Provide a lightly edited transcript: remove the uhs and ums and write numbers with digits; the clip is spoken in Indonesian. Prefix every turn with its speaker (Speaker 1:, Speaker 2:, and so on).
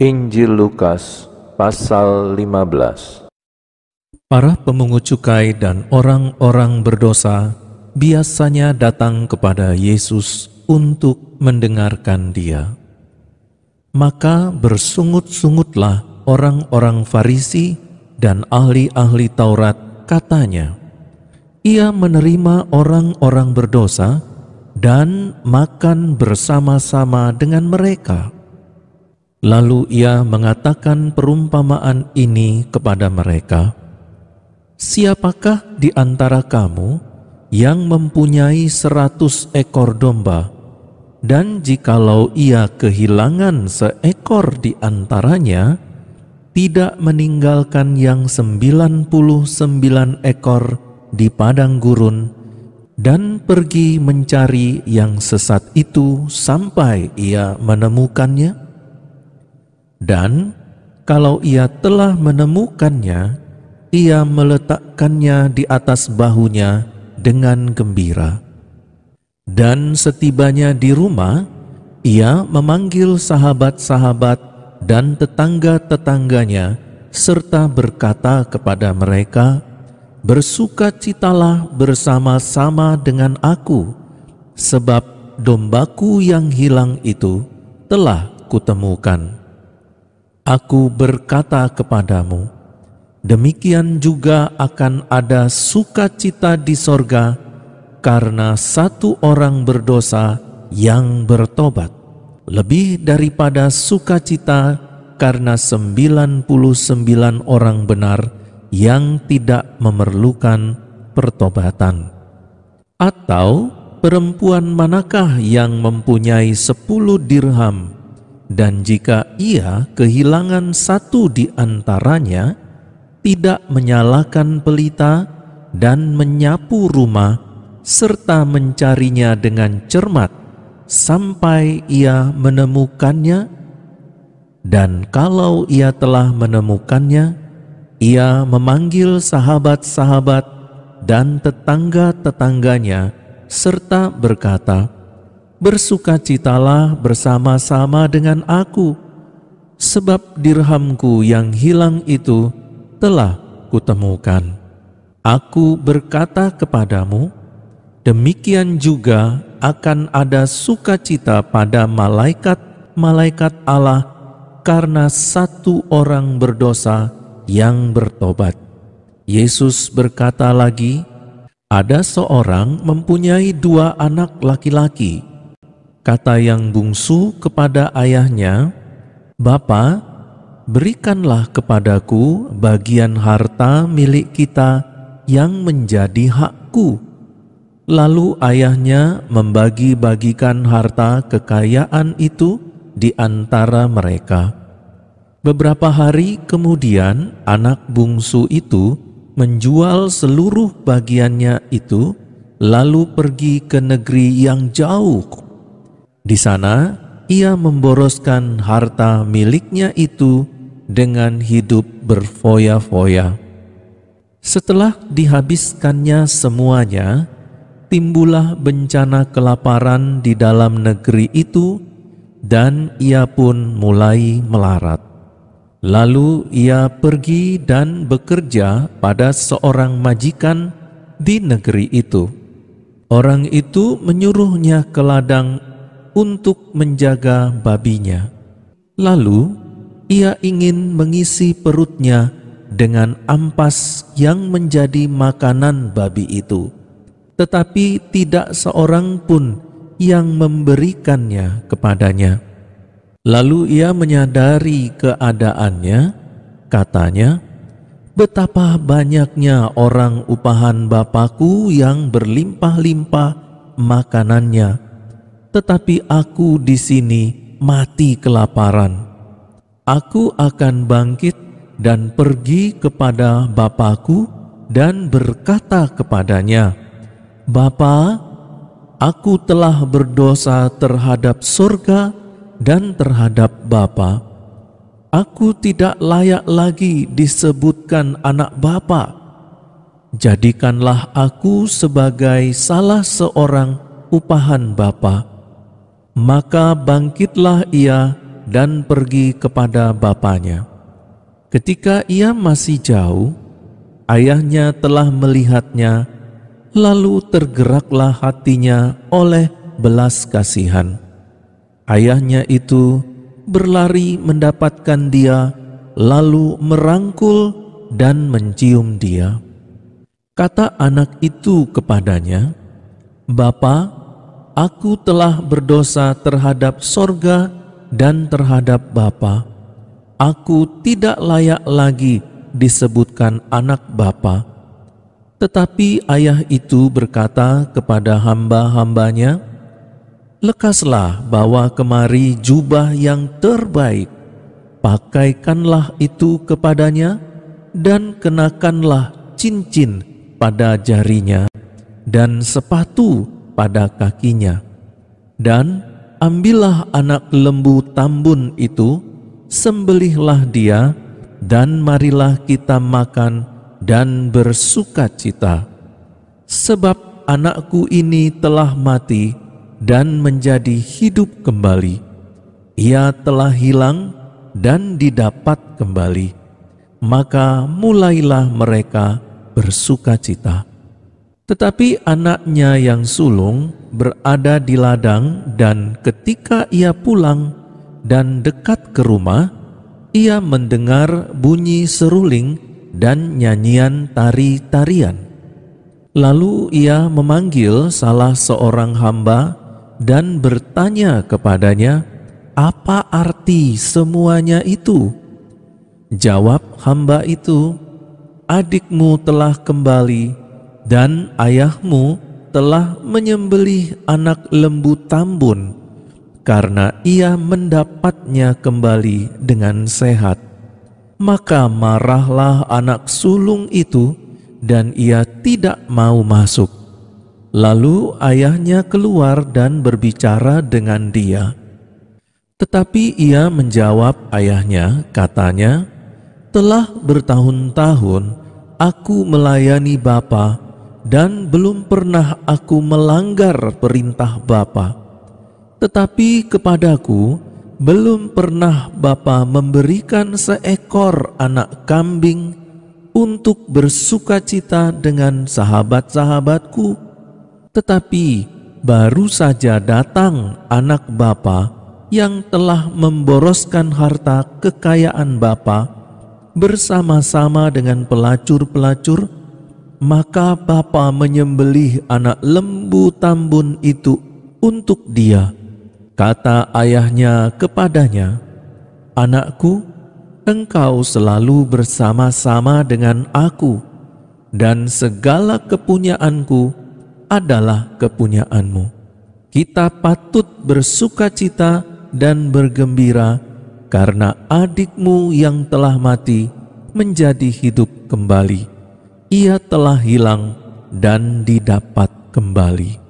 Speaker 1: Injil Lukas pasal 15.
Speaker 2: Para pemungut cukai dan orang-orang berdosa biasanya datang kepada Yesus untuk mendengarkan Dia. Maka bersungut-sungutlah orang-orang Farisi dan ahli-ahli Taurat, katanya, "Ia menerima orang-orang berdosa dan makan bersama-sama dengan mereka." Lalu ia mengatakan perumpamaan ini kepada mereka, "Siapakah di antara kamu yang mempunyai 100 ekor domba, dan jikalau ia kehilangan seekor di antaranya, tidak meninggalkan yang 99 ekor di padang gurun, dan pergi mencari yang sesat itu sampai ia menemukannya? Dan kalau ia telah menemukannya, ia meletakkannya di atas bahunya dengan gembira. Dan setibanya di rumah, ia memanggil sahabat-sahabat dan tetangga-tetangganya, serta berkata kepada mereka, 'Bersukacitalah bersama-sama dengan aku, sebab dombaku yang hilang itu telah kutemukan.' Aku berkata kepadamu, demikian juga akan ada sukacita di sorga karena satu orang berdosa yang bertobat, lebih daripada sukacita karena 99 orang benar yang tidak memerlukan pertobatan. Atau perempuan manakah yang mempunyai 10 dirham, dan jika ia kehilangan satu di antaranya, tidak menyalakan pelita dan menyapu rumah, serta mencarinya dengan cermat sampai ia menemukannya? Dan kalau ia telah menemukannya, ia memanggil sahabat-sahabat dan tetangga-tetangganya, serta berkata, 'Bersukacitalah bersama-sama dengan aku, sebab dirhamku yang hilang itu telah kutemukan.' Aku berkata kepadamu, demikian juga akan ada sukacita pada malaikat-malaikat Allah karena satu orang berdosa yang bertobat." Yesus berkata lagi, "Ada seorang mempunyai 2 anak laki-laki. Kata yang bungsu kepada ayahnya, 'Bapa, berikanlah kepadaku bagian harta milik kita yang menjadi hakku.' Lalu ayahnya membagi-bagikan harta kekayaan itu di antara mereka. Beberapa hari kemudian anak bungsu itu menjual seluruh bagiannya itu, lalu pergi ke negeri yang jauh. Di sana ia memboroskan harta miliknya itu dengan hidup berfoya-foya. Setelah dihabiskannya semuanya, timbullah bencana kelaparan di dalam negeri itu, dan ia pun mulai melarat. Lalu ia pergi dan bekerja pada seorang majikan di negeri itu. Orang itu menyuruhnya ke ladang untuk menjaga babinya. Lalu ia ingin mengisi perutnya dengan ampas yang menjadi makanan babi itu, tetapi tidak seorang pun yang memberikannya kepadanya. Lalu ia menyadari keadaannya, katanya, 'Betapa banyaknya orang upahan Bapakku yang berlimpah-limpah makanannya, tetapi aku di sini mati kelaparan. Aku akan bangkit dan pergi kepada Bapakku dan berkata kepadanya, Bapa, aku telah berdosa terhadap surga dan terhadap Bapa. Aku tidak layak lagi disebutkan anak Bapa. Jadikanlah aku sebagai salah seorang upahan Bapa.' Maka bangkitlah ia dan pergi kepada bapanya. Ketika ia masih jauh, ayahnya telah melihatnya, lalu tergeraklah hatinya oleh belas kasihan. Ayahnya itu berlari mendapatkan dia, lalu merangkul dan mencium dia. Kata anak itu kepadanya, "Bapa, aku telah berdosa terhadap sorga dan terhadap Bapa. Aku tidak layak lagi disebutkan anak Bapa." Tetapi ayah itu berkata kepada hamba-hambanya, "Lekaslah bawa kemari jubah yang terbaik, pakaikanlah itu kepadanya, dan kenakanlah cincin pada jarinya, dan sepatu pada kakinya. Dan ambillah anak lembu tambun itu, sembelihlah dia, dan marilah kita makan dan bersukacita. Sebab anakku ini telah mati dan menjadi hidup kembali. Ia telah hilang dan didapat kembali." Maka mulailah mereka bersukacita. Tetapi anaknya yang sulung berada di ladang, dan ketika ia pulang dan dekat ke rumah, ia mendengar bunyi seruling dan nyanyian tari-tarian. Lalu ia memanggil salah seorang hamba dan bertanya kepadanya, "Apa arti semuanya itu?" Jawab hamba itu, "Adikmu telah kembali, dan ayahmu telah menyembelih anak lembu tambun, karena ia mendapatnya kembali dengan sehat." Maka marahlah anak sulung itu, dan ia tidak mau masuk. Lalu ayahnya keluar dan berbicara dengan dia. Tetapi ia menjawab ayahnya, katanya, "Telah bertahun-tahun aku melayani Bapa, dan belum pernah aku melanggar perintah Bapa. Tetapi kepadaku belum pernah Bapa memberikan seekor anak kambing untuk bersukacita dengan sahabat-sahabatku. Tetapi baru saja datang anak Bapa yang telah memboroskan harta kekayaan Bapa bersama-sama dengan pelacur-pelacur, maka Bapa menyembelih anak lembu tambun itu untuk dia." Kata ayahnya kepadanya, "Anakku, engkau selalu bersama-sama dengan aku, dan segala kepunyaanku adalah kepunyaanmu. Kita patut bersukacita dan bergembira, karena adikmu yang telah mati menjadi hidup kembali. Ia telah hilang dan didapat kembali."